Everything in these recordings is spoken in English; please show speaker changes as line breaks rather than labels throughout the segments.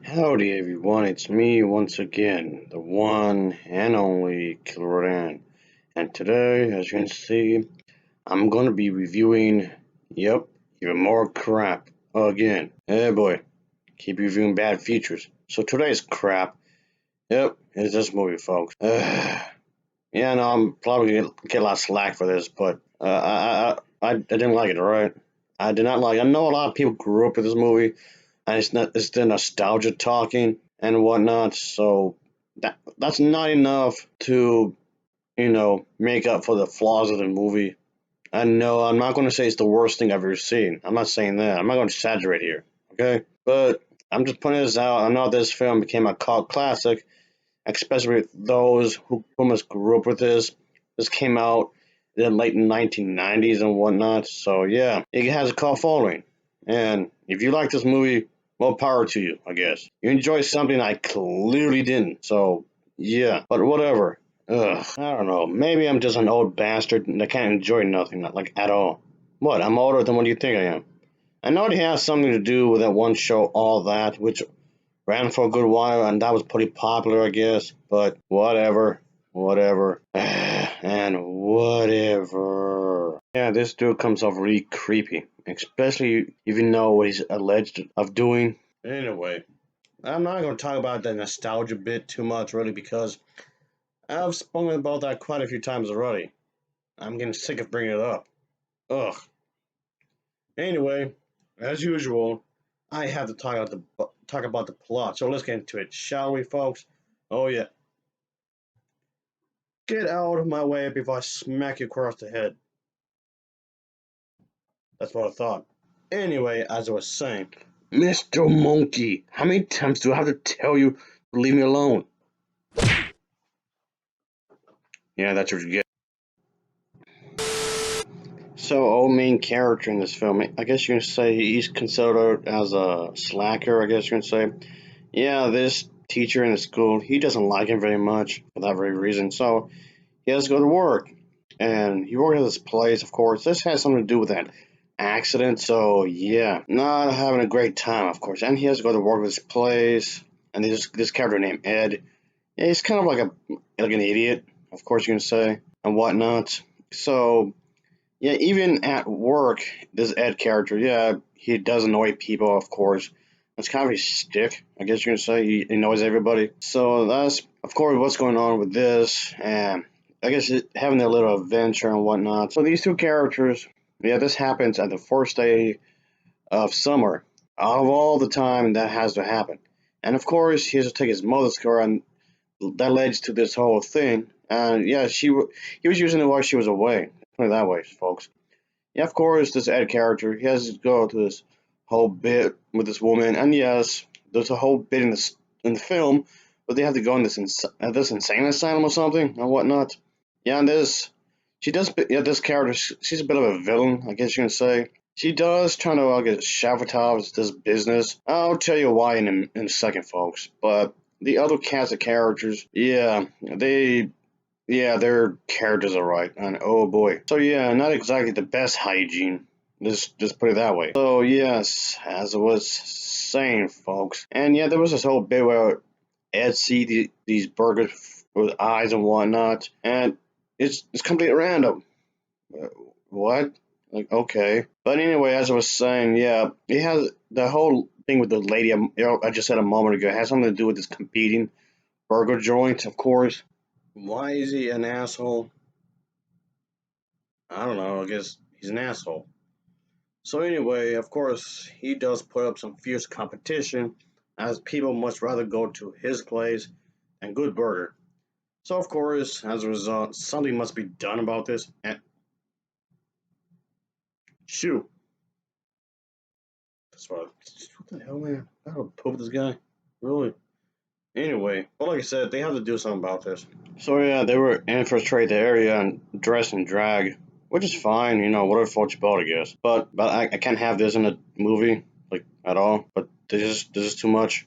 Howdy everyone, it's me once again, the one and only Killer RANT. And today, as you can see, I'm gonna be reviewing, yep, even more crap again. Hey boy, keep reviewing bad features. So today's crap, yep, is this movie, folks. Yeah, no, I'm probably gonna get a lot of slack for this, but I didn't like it, alright? I did not like it. I know a lot of people grew up with this movie, and it's the nostalgia talking and whatnot. So that's not enough to make up for the flaws of the movie. And no, I'm not going to say it's the worst thing I've ever seen. I'm not saying that. I'm not going to exaggerate here. Okay, but I'm just putting this out. I know this film became a cult classic, especially with those who almost grew up with this. This came out in the late 1990s and whatnot. So yeah, it has a cult following. And if you like this movie, more power to you, I guess. You enjoy something I clearly didn't. So yeah, but whatever. Ugh, I don't know. Maybe I'm just an old bastard that can't enjoy nothing, like at all. What? I'm older than what you think I am. I know it has something to do with that one show, All That, which ran for a good while, and that was pretty popular, I guess. But whatever, whatever, and whatever. Yeah, this dude comes off really creepy, especially if you know what he's alleged of doing. Anyway, I'm not going to talk about the nostalgia bit too much, really, because I've spoken about that quite a few times already. I'm getting sick of bringing it up. Ugh. Anyway, as usual, I have to talk about the plot. So let's get into it, shall we, folks? Oh yeah. Get out of my way before I smack you across the head. That's what I thought. Anyway, as I was saying, Mr. Monkey, how many times do I have to tell you to leave me alone? Yeah, that's what you get. So, our main character in this film, I guess you can say he's considered as a slacker, I guess you can say. Yeah, this teacher in the school, he doesn't like him very much for that very reason. So, he has to go to work. And he works at this place, of course. This has something to do with that accident. So, yeah, not having a great time, of course. And he has to go to work at this place. And this character named Ed, yeah, he's kind of like an idiot, of course you can say, and whatnot. So, yeah, even at work, this Ed character, yeah, he does annoy people, of course. That's kind of his stick, I guess you can say. He annoys everybody. So that's, of course, what's going on with this, and I guess having a little adventure and whatnot. So these two characters, yeah, this happens at the first day of summer. Out of all the time that has to happen. And of course, he has to take his mother's car, and that leads to this whole thing. And yeah, he was using it while she was away. Put it that way, folks. Yeah, of course, this Ed character, he has to go to this whole bit with this woman, and yes, there's a whole bit in the film, but they have to go in this insane asylum or something and whatnot. Yeah, and this character, she's a bit of a villain, I guess you can say. She does try to sabotage this business. I'll tell you why in a second, folks. But the other cast of characters, yeah, their characters are right, and oh boy. So yeah, not exactly the best hygiene. Just put it that way. So yes, as I was saying, folks, and yeah, there was this whole bit where Ed see these burgers with eyes and whatnot, and it's completely random. Uh, What? Like okay, but anyway, as I was saying, yeah, it has the whole thing with the lady. I just said a moment ago. It has something to do with this competing burger joint, of course. Why is he an asshole? I don't know. I guess he's an asshole. So anyway, of course, he does put up some fierce competition, as people much rather go to his place than Good Burger. So of course, as a result, something must be done about this. And shoot, that's what the hell, man? I don't poop this guy. Really? Anyway, but like I said, they have to do something about this. So yeah, they were infiltrate the area and dress in drag, which is fine, whatever floats your boat, I guess. But I can't have this in a movie like at all. But this is too much.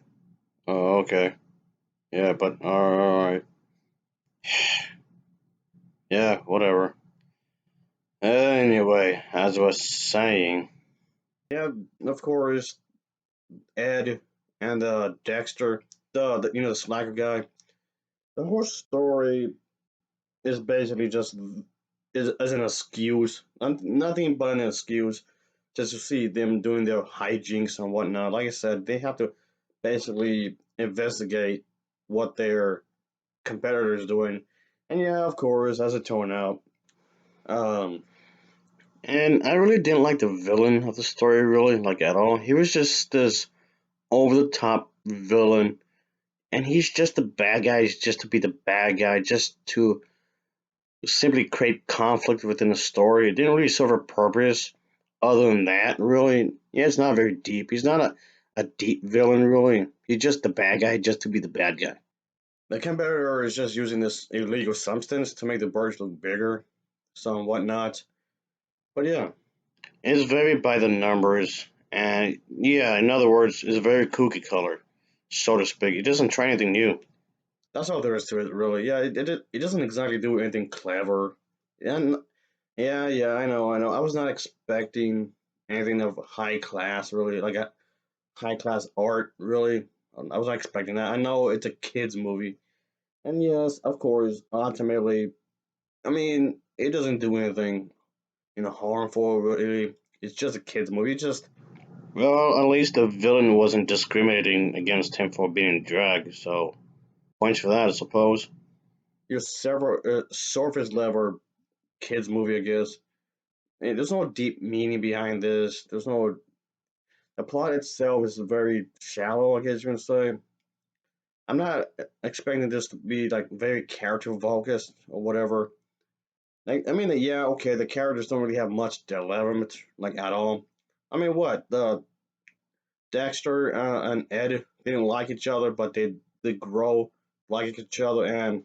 Oh, okay. Yeah, but all right. Yeah, whatever. Anyway, as I was saying, yeah, of course, Ed. and Dexter, the slacker guy. The whole story is basically just is as an excuse, nothing but an excuse, just to see them doing their hijinks and whatnot. Like I said, they have to basically investigate what their competitors doing, and yeah, of course, as it turned out, um, and I really didn't like the villain of the story, really, like at all. He was just this over the top villain, and he's just the bad guy, just to be the bad guy, just to simply create conflict within the story. It didn't really serve a purpose other than that, really. Yeah, it's not very deep. He's not a deep villain, really. He's just the bad guy, just to be the bad guy. The competitor is just using this illegal substance to make the birds look bigger, so and whatnot. But yeah, it's very by the numbers, and yeah, in other words, it's very cookie color, so to speak. It doesn't try anything new. That's all there is to it, really. Yeah, it doesn't exactly do anything clever. And yeah, I know. I was not expecting anything of high class, really, like a high class art, really. I was not expecting that. I know it's a kids movie, and yes, of course, ultimately, I mean, it doesn't do anything, harmful. Really, it's just a kids movie. It's just well, at least the villain wasn't discriminating against him for being drag, so points for that, I suppose. Your several surface level kids movie, I guess. There's no deep meaning behind this. There's no the plot itself is very shallow, I guess you can say. I'm not expecting this to be like very character focused or whatever. Like, I mean, yeah, okay, the characters don't really have much development, like at all. I mean, what the Dexter and Ed didn't like each other, but they grow like each other, and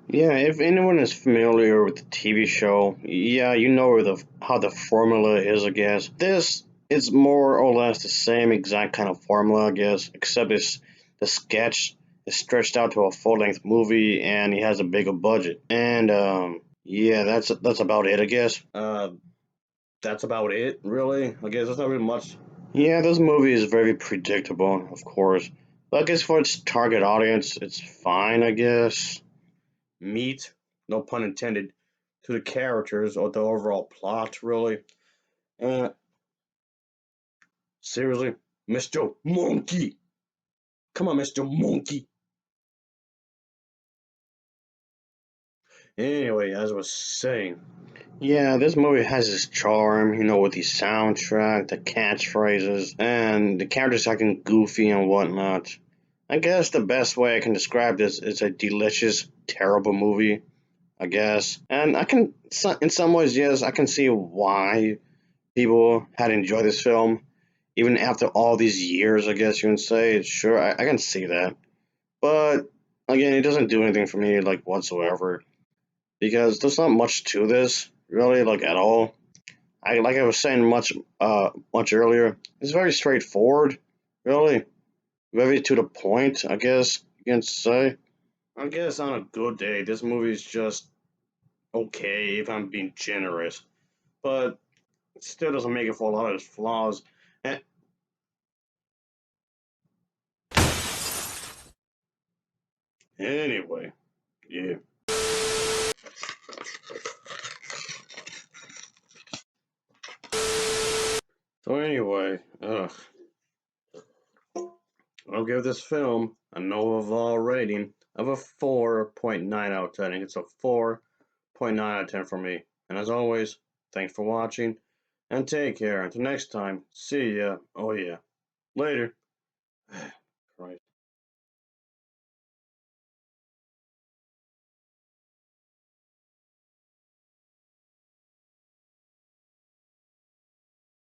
yeah, if anyone is familiar with the TV show, yeah, you know how the formula is, I guess. This is more or less the same exact kind of formula, I guess, except it's the sketch is stretched out to a full-length movie, and he has a bigger budget. And yeah, that's about it, I guess. That's about it, really. I guess there's not really much. Yeah, this movie is very predictable, of course. But I guess for its target audience, it's fine, I guess. Meat, no pun intended, to the characters or the overall plot, really. Uh, seriously, Mr. Monkey. Come on, Mr. Monkey. Anyway, as I was saying, yeah, this movie has its charm, with the soundtrack, the catchphrases, and the characters acting goofy and whatnot. I guess the best way I can describe this is a delicious, terrible movie, I guess. And in some ways, yes, I can see why people had enjoyed this film, even after all these years, I guess you can say. Sure, I can see that. But again, it doesn't do anything for me, like, whatsoever. Because there's not much to this, really, like, at all. Like I was saying much earlier, it's very straightforward, really. Very to the point, I guess you can say. I guess on a good day, this movie is just okay if I'm being generous. But it still doesn't make it for a lot of its flaws. And anyway, yeah. So anyway, I'll give this film an overall rating of a 4.9 out of 10. It's a 4.9 out of 10 for me. And as always, thanks for watching, and take care. Until next time, see ya. Oh yeah. Later.